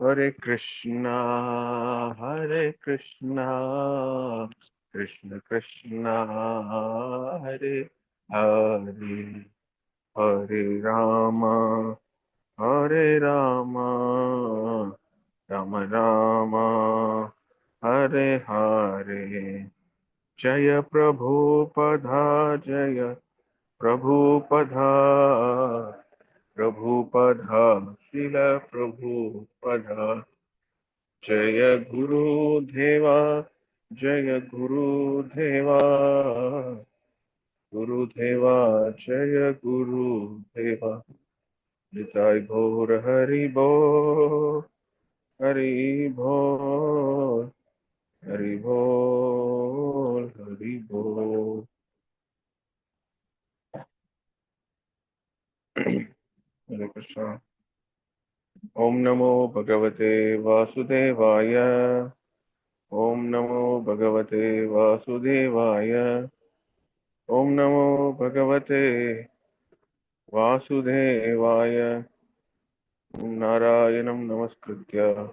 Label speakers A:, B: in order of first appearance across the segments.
A: Hare Krishna, Hare Krishna, Krishna Krishna, Hare Hare, Hare Rama, Hare Rama, Rama Rama, Hare Hare. Jaya Prabhupada, Jaya Prabhupada, Prabhupada, Srila Prabhupada. Jaya Guru Deva, Jaya Guru Deva, Guru Deva, Jaya Guru Deva. Nitai Gaur Hari Bo, Hari Bo, Hari Bo, Hari Bo. Hare Krishna. Om Namo Bhagavate Vasudevaya. Om Namo Bhagavate Vasudevaya. Om Namo Bhagavate Vasudevaya. Narayanam Namaskritya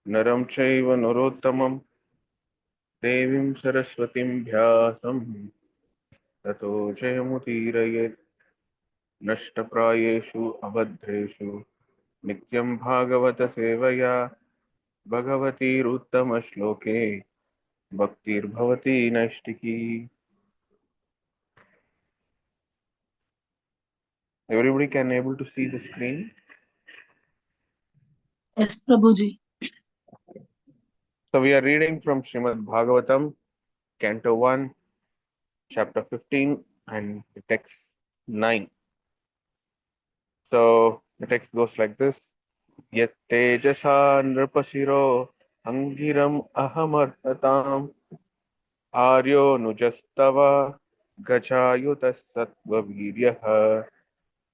A: Naram Chaiva Narottamam Devim Saraswatim Vyasam Tato Jayamutirayet Nashtaprayeshu Abhadreshu Nityam Bhagavata Sevaya Bhagavatir Uttama Shloke Bhaktir Bhavati Naishtiki. Everybody can able to see the screen.
B: Yes, Prabhuji.
A: So we are reading from Srimad Bhagavatam, Canto 1, Chapter 15, and the text 9. So the text goes like this. Yat tejasa nrapasiro angiram ahamartatam aryo nujastava gachayutas sattva viryaha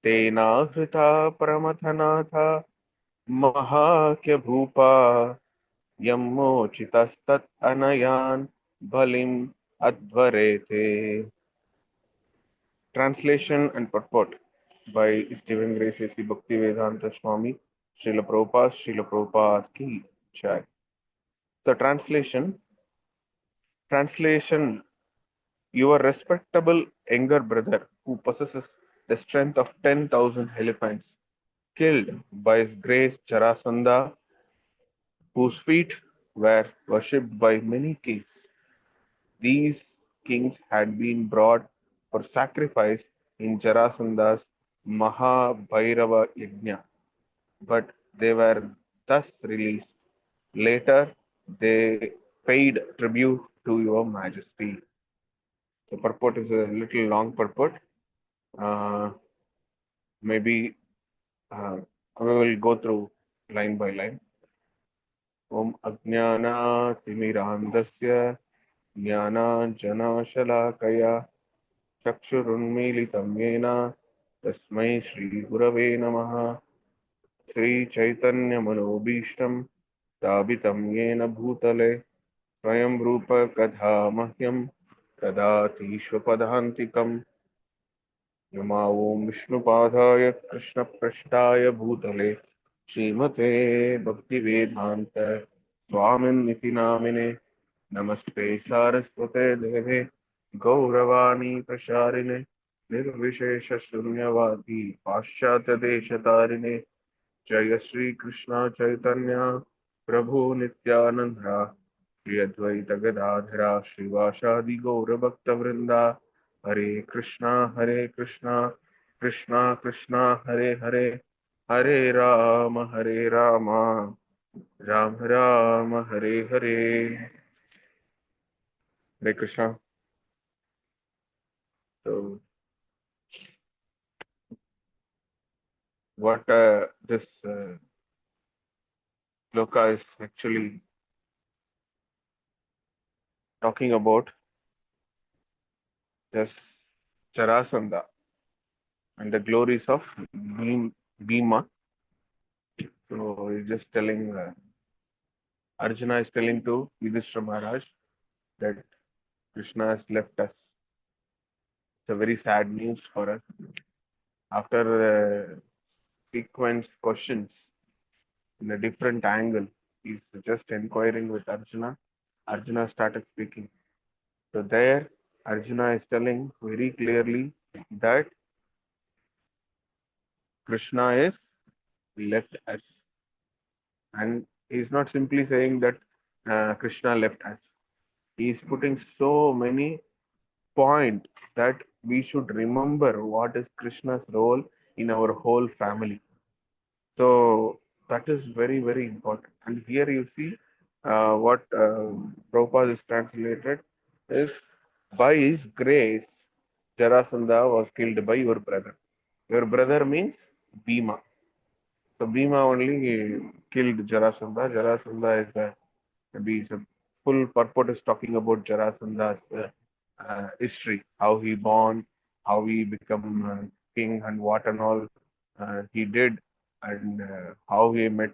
A: tena hrita paramathanatha mahakya bhupa yammochitastat anayan balim advarete. Translation and purport by His Divine Grace A.C. Bhaktivedanta Swami, Srila Prabhupada ki Jai. The translation, your respectable younger brother who possesses the strength of 10,000 elephants, killed by his grace Jarasandha, whose feet were worshipped by many kings. These kings had been brought for sacrifice in Jarasandha's Mahabhairava Yajna, but they were thus released. Later, they paid tribute to your majesty. The purport is a little long purport. Uh, maybe we will go through line by line. Om Ajnana Timirandasya Jnana चक्षुरुन्मीलितं येन तस्मै श्रीगुरवे नमः श्रीचैतन्यमनोभीष्टं स्थापितं येन भूतले स्वयं रूप कथा मह्यं ददातीश्वपदान्तिकम् नमो विष्णुपादाय कृष्णपृष्ठाय भूतले श्रीमते भक्तिवेदान्त स्वामिन्निति नामिने नमस्ते सारस्वते देवे गौरवाणी प्रसारिणे निर्विशेष शून्यवादी पाश्चात्य देशतारिणे जय श्री कृष्ण चैतन्य प्रभु नित्यानंद श्री अद्वैत गदाधरा श्रीवासादि गौर भक्त वृंदा हरे Krishna Krishna Krishna Hare Hare Hare Ram Ram Ram Hare Hare. Hare Krishna. So what this sloka is actually talking about is Jarasandha and the glories of Bhima. So he's just telling, Arjuna is telling to Yudhishthira Maharaj that Krishna has left us. It's a very sad news for us. After sequence questions, in a different angle. He's just inquiring with Arjuna. Arjuna started speaking. So there, Arjuna is telling very clearly that Krishna is left us. And he's not simply saying that Krishna left us. He's putting so many points that we should remember what is Krishna's role in our whole family. So that is very, very important. And here you see what Prabhupada is translated is by his grace, Jarasandha was killed by your brother. Your brother means Bhima. So Bhima only killed Jarasandha. Jarasandha is maybe it's a full purport is talking about Jarasandha's history, how he born, how he become king, and what and all he did, and how he met,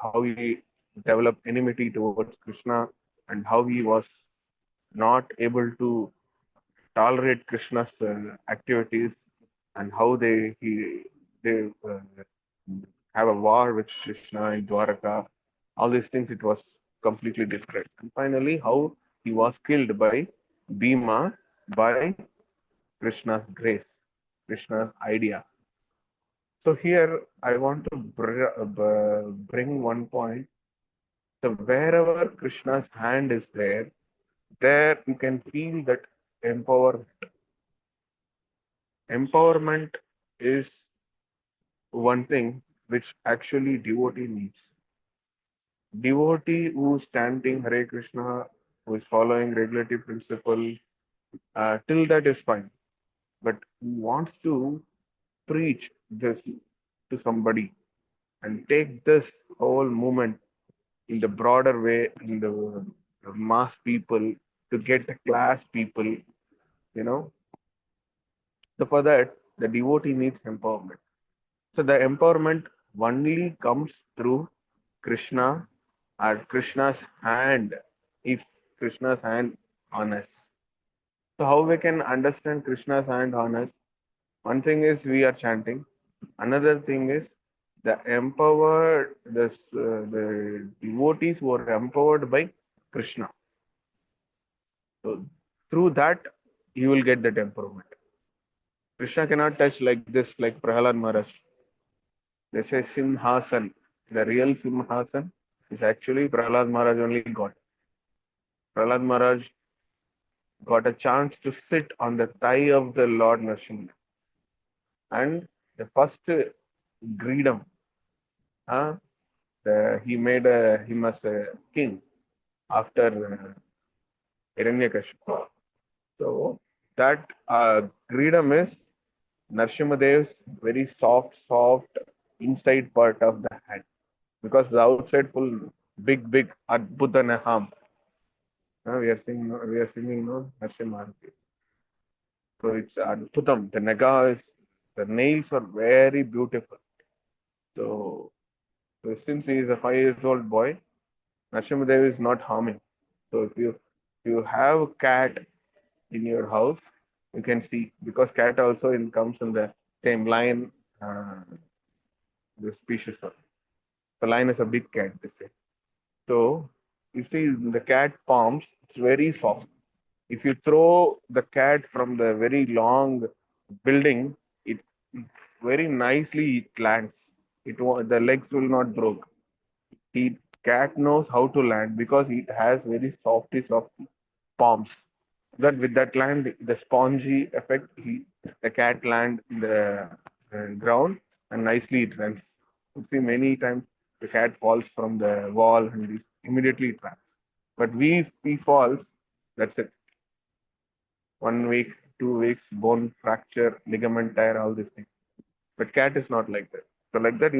A: how he developed enmity towards Krishna, and how he was not able to tolerate Krishna's activities, and how they have a war with Krishna in Dwaraka. All these things, it was completely different. And finally, how he was killed by Bhima by Krishna's grace, Krishna's idea. So here I want to bring one point. So wherever Krishna's hand is there, there you can feel that empower empowerment is one thing which actually devotee needs. Devotee who is chanting Hare Krishna, who is following regulative principle, till that is fine. But who wants to preach this to somebody and take this whole movement in the broader way, in the mass people, to get the class people, you know. So for that, the devotee needs empowerment. So the empowerment only comes through Krishna or Krishna's hand, if Krishna's hand on us. So how we can understand Krishna's hand on us? One thing is we are chanting. Another thing is the devotees were empowered by Krishna. So through that you will get that empowerment. Krishna cannot touch like this, like Prahalad Maharaj. They say Simhasan. The real Simhasan is actually Prahalad Maharaj only got. Prahalad Maharaj got a chance to sit on the thigh of the Lord Nrsimha. And the first greedam, he made him as a king after Hiranyakashipu. So that greedam is Nrsimhadev's very soft inside part of the hand, because the outside full big Adbhutanaham. We are singing no Nrsimha. So it's Adbhutam. The naga is, the nails are very beautiful. So since he is a 5 years old boy, Nrsimhadev is not harming. So if you have a cat in your house, you can see, because cat also comes in the same line, the species of. The lion is a big cat, they say. So you see the cat palms, it's very soft. If you throw the cat from the very long building, it very nicely it lands. The legs will not broke. The cat knows how to land because it has very soft palms. That with that land, the spongy effect, the cat land in the ground and nicely it runs. You see many times the cat falls from the wall and immediately it runs. But we falls, that's it. 1 week, 2 weeks, bone fracture, ligament tear, all these things. But cat is not like that. So like that,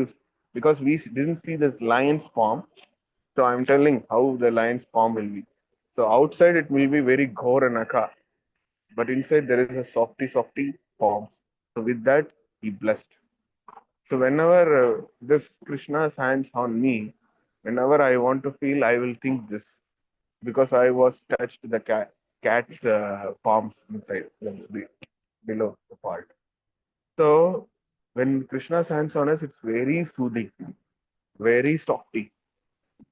A: because we didn't see this lion's form, so I'm telling how the lion's form will be. So outside it will be very gore and aka, but inside there is a softy form. So with that, he blessed. So whenever this Krishna's hands on me, whenever I want to feel, I will think this, because I was touched the cat's palms inside, below the part. So when Krishna's hands on us, it's very soothing. very softy,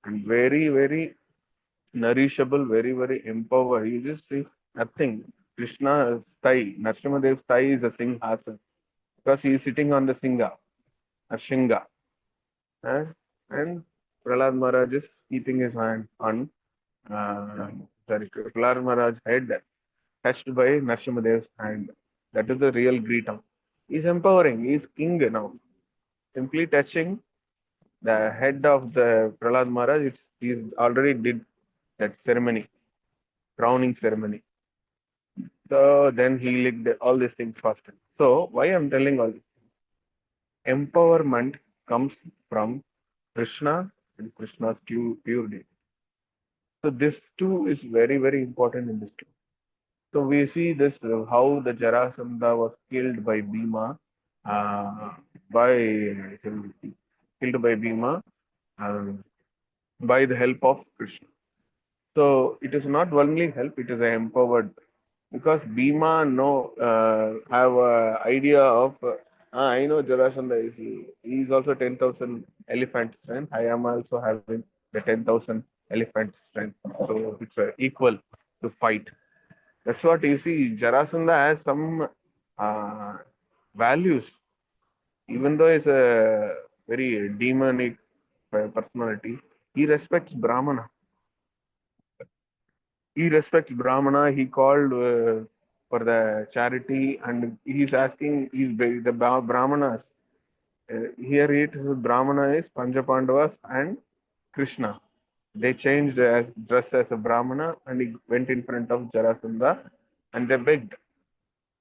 A: and very, very nourishable, very, very empowered. You just see nothing. Krishna's thigh, Narasimha's thigh is a Singhasana because he is sitting on the Singha, a Shinga. And, and Prahlad Maharaj is keeping his hand on Prahlad Maharaj's head touched by Narasimha's hand. That is the real greeting. He's empowering. He's king now. Simply touching the head of the Prahlad Maharaj, he's already did that ceremony, crowning ceremony. So then he licked all these things faster. So why I'm telling all this? Empowerment comes from Krishna and Krishna's purity. So this too is very, very important in this too. So we see this how the Jarasandha was killed by Bhima, uh, by killed by Bhima um, by the help of Krishna. So it is not only help; it is an empowered because Bhima have a idea of I know Jarasandha is he is also 10,000 elephant strength. I am also having the 10,000 elephant strength. So it's equal to fight. That's what you see. Jarasandha has some uh, values, even though he's a very demonic personality. He respects Brahmana. He respects Brahmana. He called for the charity, and he's asking. The Brahmanas. Here it is Brahmana is Panchapandavas and Krishna. They changed as dress as a Brahmana, and he went in front of Jarasandha, and they begged,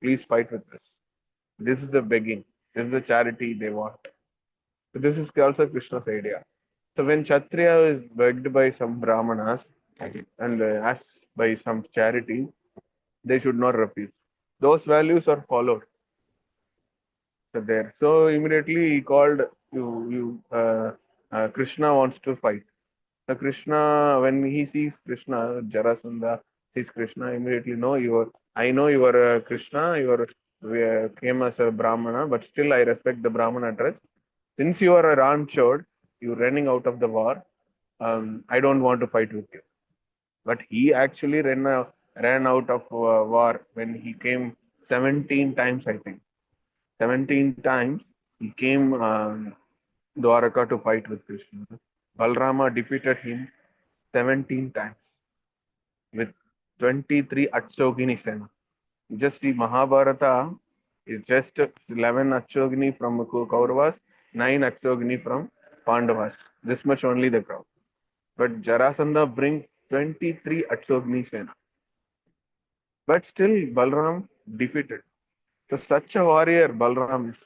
A: "Please fight with us." This is the begging. This is the charity they want. So this is also Krishna's idea. So when Kshatriya is begged by some Brahmanas and asked by some charity, they should not refuse. Those values are followed. So there. So immediately he called Krishna wants to fight. So Krishna, when he sees Krishna, Jarasandha sees Krishna, immediately I know you are Krishna, you are came as a Brahmana, but still I respect the Brahmana dress. Since you are a Ranchod, you're running out of the war. I don't want to fight with you. But he actually ran out of war when he came 17 times, I think. 17 times he came Dwaraka to fight with Krishna. Balrama defeated him 17 times with 23 Achogini Sena. You just see Mahabharata is just 11 Achogini from Kauravas, 9 Achogini from Pandavas. This much only the crowd. But Jarasandha brings 23 Achogini Sena. But still Balram defeated. So such a warrior Balram is.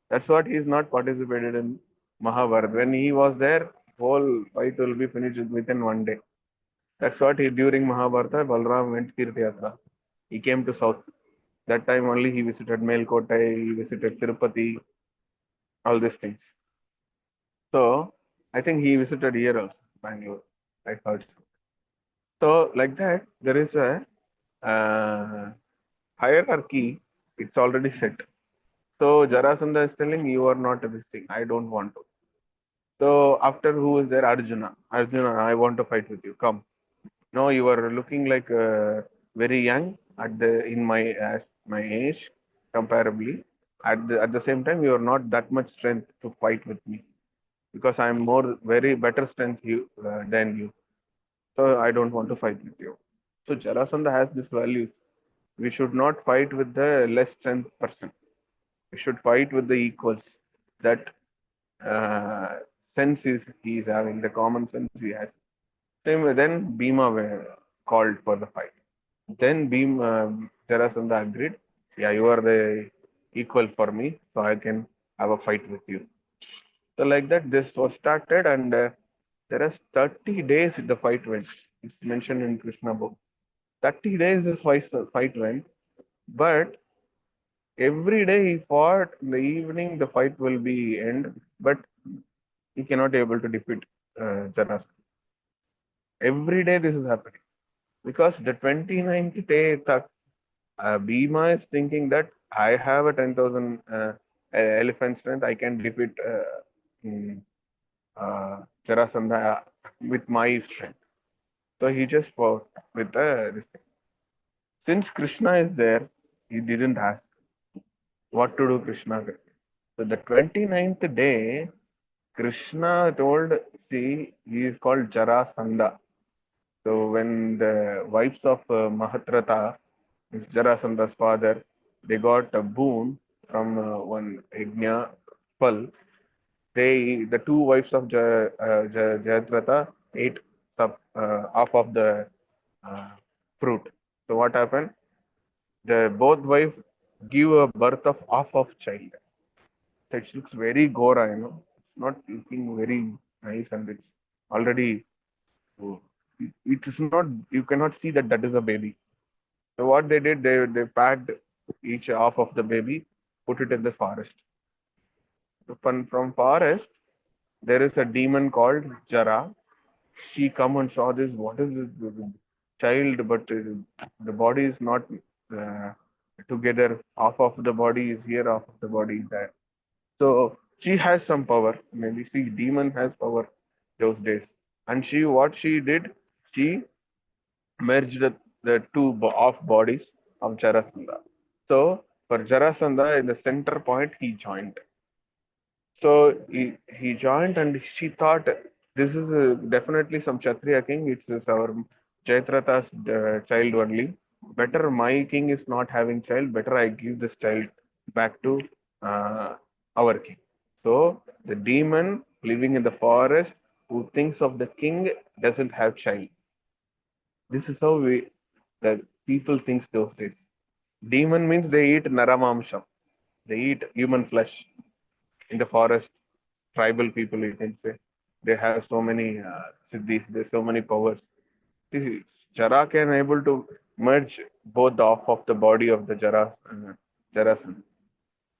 A: That's what he is not participated in Mahabharata. When he was there, whole fight will be finished within one day. That's what he during Mahabharata, Balram went Tirthayatra. He came to south. That time only he visited Melkotai, he visited Tirupati, all these things. So I think he visited here also, Bangalore. I heard. So like that, there is a hierarchy. It's already set. So Jarasandha is telling you are not this thing. I don't want to. So after who is there? Arjuna. Arjuna, I want to fight with you. Come. No, you are looking like very young in my age comparably. At the same time, you are not that much strength to fight with me because I am more very better strength than you. So I don't want to fight with you. So Jarasandha has this values. We should not fight with the less strength person. We should fight with the equals. That uh, sense is he is having, the common sense he has. Same way, then Bhima were called for the fight. Then Jarasandha agreed, yeah, you are the equal for me, so I can have a fight with you. So like that, this was started, and there is 30 days the fight went. It's mentioned in Krishna book. 30 days this fight went, but every day he fought. In the evening, the fight will be end, but he cannot able to defeat Jarasandha. Every day this is happening because the 29th day, Bhima is thinking that I have a 10,000 elephant strength. I can defeat Jarasandha with my strength. So he just fought with this thing. Since Krishna is there, he didn't ask what to do. Krishna. So the 29th day, Krishna told, see, he is called Jarasandha. So when the wives of Mahatrata, Jarasandha's father, they got a boon from one Yajna Pal. The two wives of Jayadratha ate half of the uh, fruit. So what happened? The both wives give a birth of half of child. So it looks very gora, It's not looking very nice, and it's already. It is not. You cannot see that that is a baby. So what they did, they packed each half of the baby, put it in the forest. So from forest, there is a demon called Jara. She come and saw this. What is this child? But the body is not uh, together. Half of the body is here, half of the body is there. So she has some power. Maybe see, demon has power those days. And what she did, she merged the two off bodies of Jarasandha. So for Jarasandha, in the center point, he joined. So he joined, and she thought this is definitely some Kshatriya king. It's our Jayatratha's child only. Better my king is not having child. Better I give this child back to uh, our king. So the demon living in the forest who thinks of the king doesn't have child. This is how the people thinks those days. Demon means they eat naramamsham. They eat human flesh in the forest. Tribal people, you can say. They have so many siddhis, there's so many powers. See, Jara can able to merge both off of the body of the Jarasan.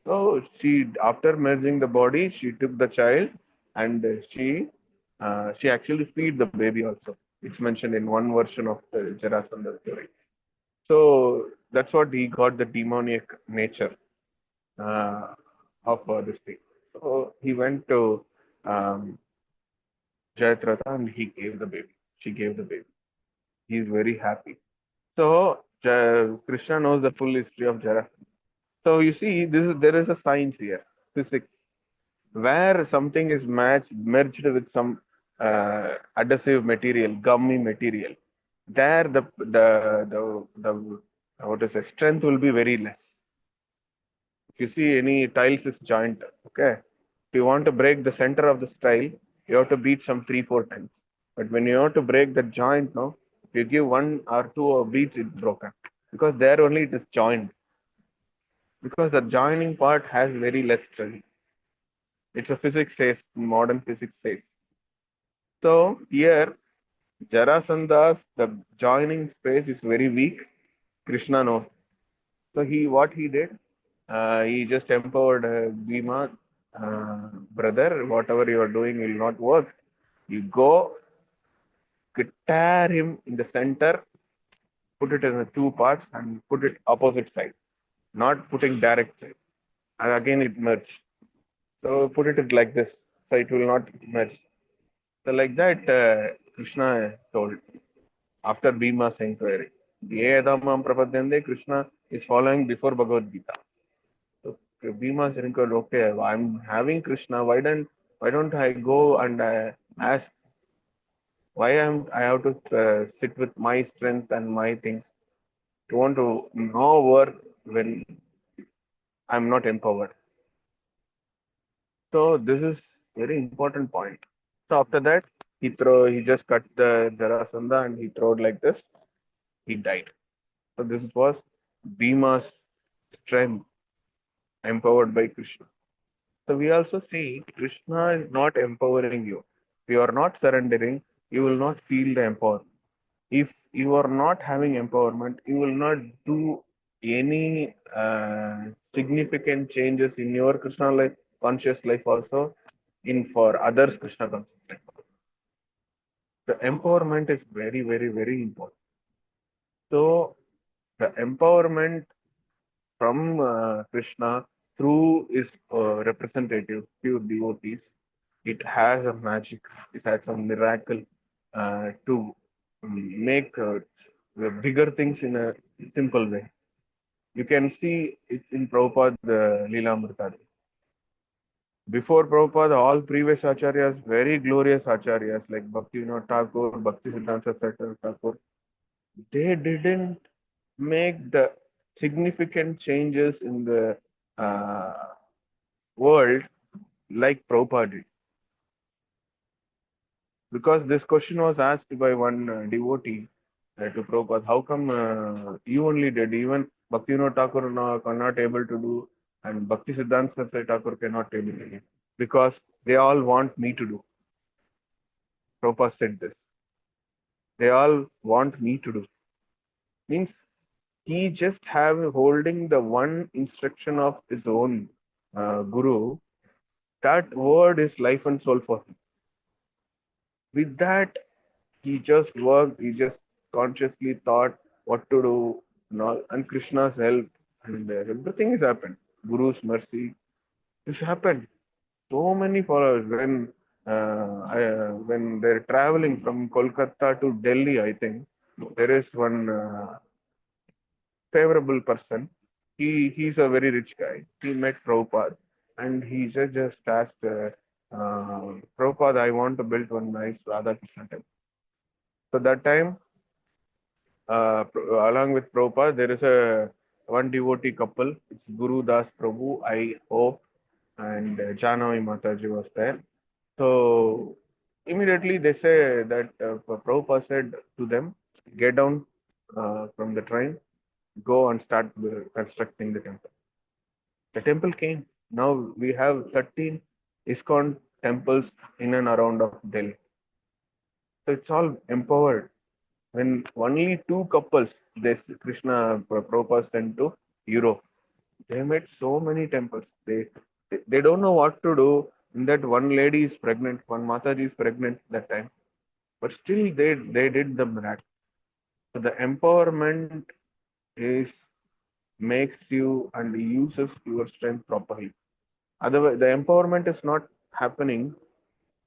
A: So after merging the body, she took the child, and she actually feed the baby also. It's mentioned in one version of the Jarasandha story. So that's what he got the demoniac nature uh, of this thing. So he went to um, Jayatratha and he gave the baby. She gave the baby. He is very happy. So Krishna knows the full history of Jara. So you see, there is a science here, physics, where something is merged with some adhesive material, gummy material. There, the what is the strength will be very less. If you see any tiles is joint, okay. If you want to break the center of the tile, you have to beat some 3-4 times. But when you have to break the joint, no, if you give one or two beats, it's broken because there only it is joined. Because the joining part has very less strength. It's a physics says, modern physics says. So here, Jarasandha's the joining space is very weak. Krishna knows. So what he did, he just empowered Bhima, brother, whatever you are doing will not work. You go, tear him in the center, put it in the two parts, and put it opposite side, not putting direct side. And again, it merged. So put it like this, so it will not merge. So like that, Krishna told after Bhima saying query. Yedamam prapadyande, Krishna is following before Bhagavad Gita. So Bhima said, okay, I'm having Krishna. Why don't I go and ask I have to sit with my strength and my things? To want to know work when I'm not empowered. So this is very important point. So after that, he just cut the Jarasandha and he threw it like this. He died. So this was Bhima's strength empowered by Krishna. So we also see Krishna is not empowering you. If you are not surrendering, you will not feel the empowerment. If you are not having empowerment, you will not do any significant changes in your Krishna life, conscious life also, in for others Krishna conscious life. The empowerment is very, very, very important. So the empowerment from Krishna through his representative, pure devotees, It has a magic. It has some miracle to make the bigger things in a simple way. You can see it in Prabhupada Leela Amrita. Before Prabhupada, all previous acharyas, very glorious acharyas like Bhaktivinoda Thakur, Bhakti Siddhanta Saraswati Thakur, they didn't make the significant changes in the uh, world like Prabhupada did. Because this question was asked by one devotee to Prabhupada, how come you only did? Even Bhaktivinoda Thakur are not able to do, and Bhakti Siddhanta Saraswati Thakur cannot able to do. Because they all want me to do. Prabhupada said this. They all want me to do. Means he just have holding the one instruction of his own guru. That word is life and soul for him. With that, he just worked, he just consciously thought what to do, and Krishna's help, and everything has happened. Guru's mercy, this happened. So many followers when they're traveling from Kolkata to Delhi, I think there is one favorable person. He's a very rich guy. He met Prabhupada, and he just asked Prabhupada, I want to build one nice Radha Krishna temple. So that time, along with Prabhupada, there is a one devotee couple. It's Guru Das Prabhu, I hope, and Janavi Mataji was there. So immediately they say that Prabhupada said to them, get down from the train, go and start constructing the temple. The temple came. Now we have 13 ISKCON temples in and around of Delhi. So it's all empowered. When only two couples, this Krishna Prabhupada sent to Europe, they made so many temples. They don't know what to do. In that one lady is pregnant, one Mataji is pregnant that time, but still they did the miracle. So the empowerment is makes you and uses your strength properly. Otherwise, the empowerment is not happening.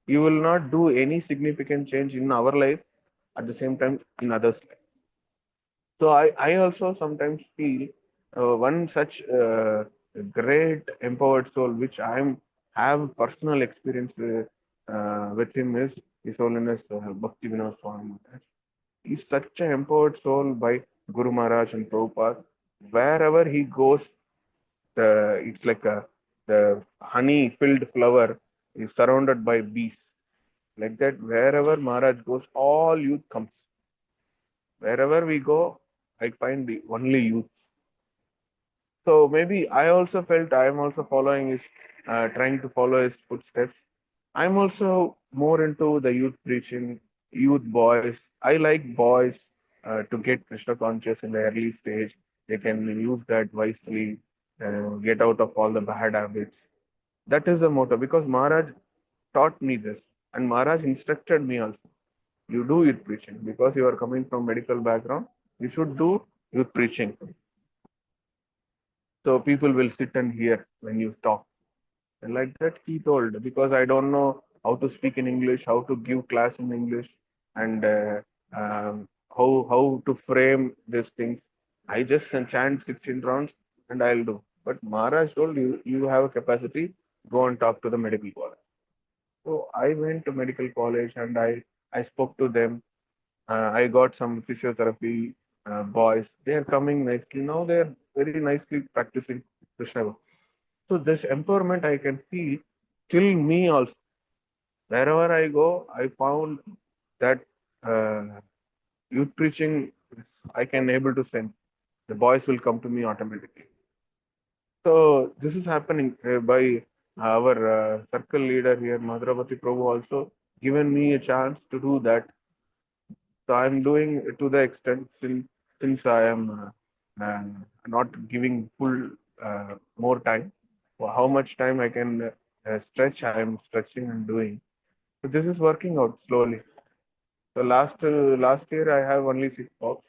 A: You will not do any significant change in our life at the same time in others' life. So I also sometimes feel one such great empowered soul, which I have personal experience with him is His Holiness Bhakti Vinod Swami. He's such an empowered soul by Guru Maharaj and Prabhupada. Wherever he goes, it's like the honey-filled flower is surrounded by bees. Like that, wherever Maharaj goes, all youth comes. Wherever we go, I find the only youth. So maybe I also felt I am also following his, trying to follow his footsteps. I'm also more into the youth preaching, youth boys. I like boys to get Krishna conscious in the early stage. They can use that wisely, get out of all the bad habits. That is the motto because Maharaj taught me this, and Maharaj instructed me also. You do youth preaching because you are coming from medical background. You should do youth preaching. So people will sit and hear when you talk. And like that, he told, because I don't know how to speak in English, how to give class in English, and how to frame these things. I just chant 16 rounds and I'll do. But Maharaj told you, you have a capacity, go and talk to the medical college. So I went to medical college and I spoke to them. I got some physiotherapy boys. They are coming nicely. Now they are very nicely practicing Krishna. So this empowerment I can feel till me also. Wherever I go, I found that uh, youth preaching I can able to send. The boys will come to me automatically. So this is happening by our circle leader here, Madhurapati Prabhu, also given me a chance to do that. So I'm doing to the extent since I am not giving full more time. For how much time I can stretch, I am stretching and doing. So this is working out slowly. So last year I have only 6 box.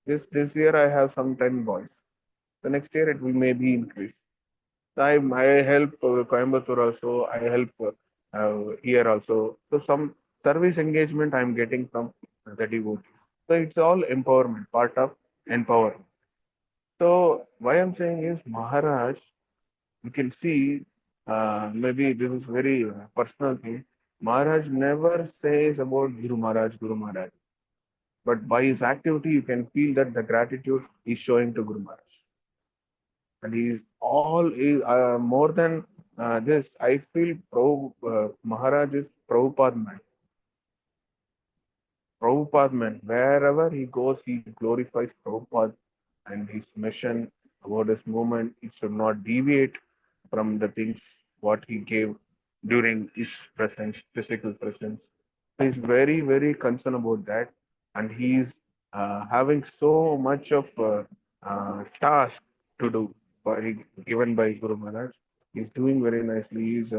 A: This year I have some 10 boys. The next year it will maybe increase. I help Coimbatore also. I help here also. So some service engagement I'm getting from the devotee. So it's all empowerment, part of empowerment. So why I'm saying is Maharaj, you can see, maybe this is very personal thing. Maharaj never says about Guru Maharaj, Guru Maharaj. But by his activity, you can feel that the gratitude he's showing to Guru Maharaj. And he is all is more than this. I feel Maharaj is Prabhupada man. Prabhupada man. Wherever he goes, he glorifies Prabhupada and his mission about his movement. It should not deviate from the things what he gave during his presence, physical presence. He's very, very concerned about that, and he's having so much of task to do given by Guru Maharaj. He's doing very nicely. He's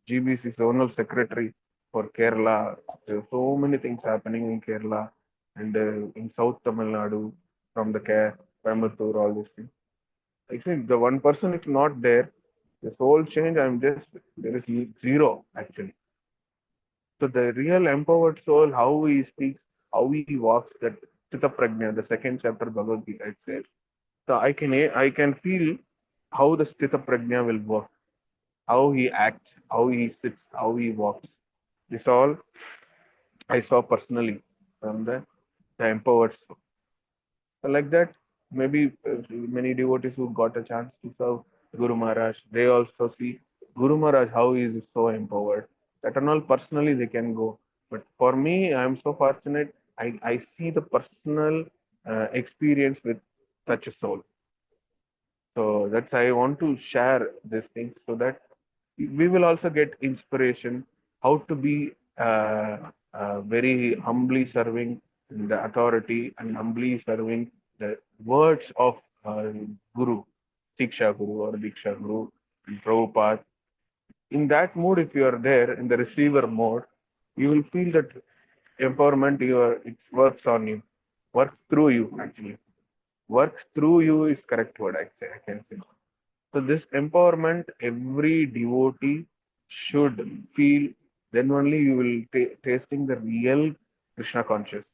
A: GBC zonal secretary for Kerala. There are so many things happening in Kerala and in South Tamil Nadu from the Coimbatore, all these things. I think the one person is not there, this whole change, there is zero actually. So the real empowered soul, how he speaks, how he walks, that Chitta Prajna, the second chapter Bhagavad Gita, it says. So I can feel how the Chitta Prajna will work, how he acts, how he sits, how he walks. This all I saw personally from the empowered soul. So like that, maybe many devotees who got a chance to serve Guru Maharaj, they also see Guru Maharaj how he is so empowered. That and all personally they can go. But for me, I am so fortunate. I see the personal experience with such a soul. So that's I want to share these things so that we will also get inspiration how to be very humbly serving the authority and humbly serving the words of Guru, Siksha Guru or Diksha Guru and Prabhupada. In that mood, if you are there in the receiver mode, you will feel that empowerment. It works on you, works through you actually. Works through you is correct word I can say. So this empowerment, every devotee should feel. Then only you will tasting the real Krishna consciousness.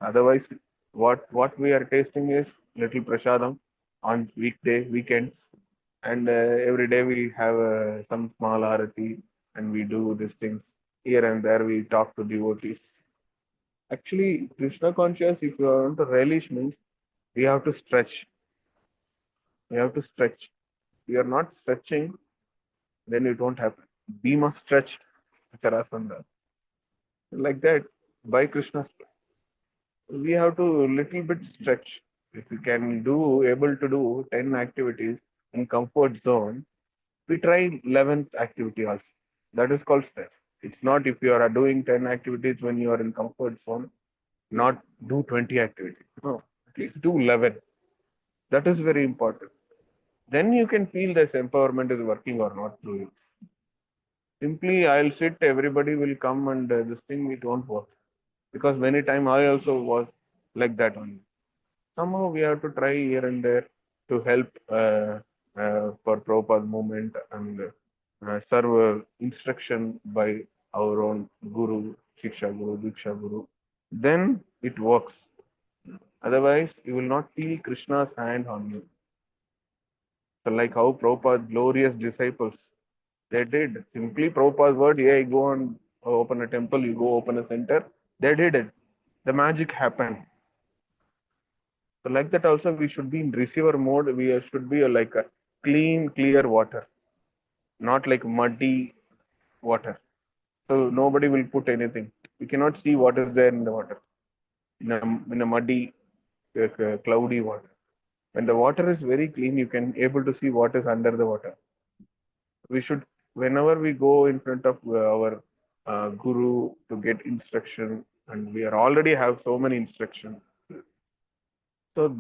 A: Otherwise, what we are tasting is little prasadam on weekends, and every day we have some small arati, and we do these things here and there. We talk to devotees. Actually, Krishna conscious, if you want to relish, means we have to stretch. We have to stretch. If you are not stretching, then it won't happen. Be must stretch Charasandha. Like that, by Krishna's we have to little bit stretch. If we can able to do 10 activities in comfort zone, we try 11th activity also. That is called stretch. It's not if you are doing 10 activities when you are in comfort zone, not do 20 activities. No, at least do 11. That is very important. Then you can feel this empowerment is working or not through you. Simply, I'll sit, everybody will come and this thing, it won't work. Because many time I also was like that only. Somehow we have to try here and there to help for proper movement and serve instruction by our own Guru, Shiksha Guru, Diksha Guru. Then it works. Otherwise, you will not feel Krishna's hand on you. So like how Prabhupada's glorious disciples, they did. Simply Prabhupada's word, yeah, go and open a temple, you go open a center. They did it. The magic happened. So like that also we should be in receiver mode. We should be like a clean, clear water, not like muddy water. So nobody will put anything. We cannot see what is there in the water, in a muddy, cloudy water. When the water is very clean, you can able to see what is under the water. We should, whenever we go in front of our guru to get instruction, and we are already have so many instructions. So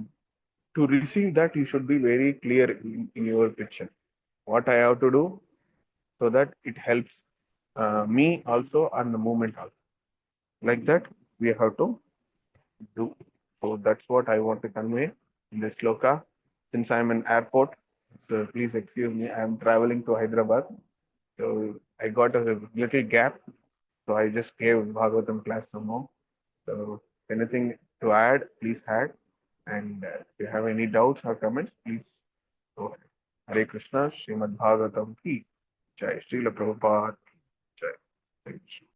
A: to receive that, you should be very clear in your picture. What I have to do so that it helps me also and the movement also. Like that, we have to do. So that's what I want to convey in this sloka. Since I'm in airport, so please excuse me. I'm traveling to Hyderabad. So I got a little gap, so I just gave Bhagavatam class some more. So, anything to add, please add. And if you have any doubts or comments, please go ahead. Hare Krishna, Srimad Bhagavatam ki Jai, Srila Prabhupada ki Jai. Thank you.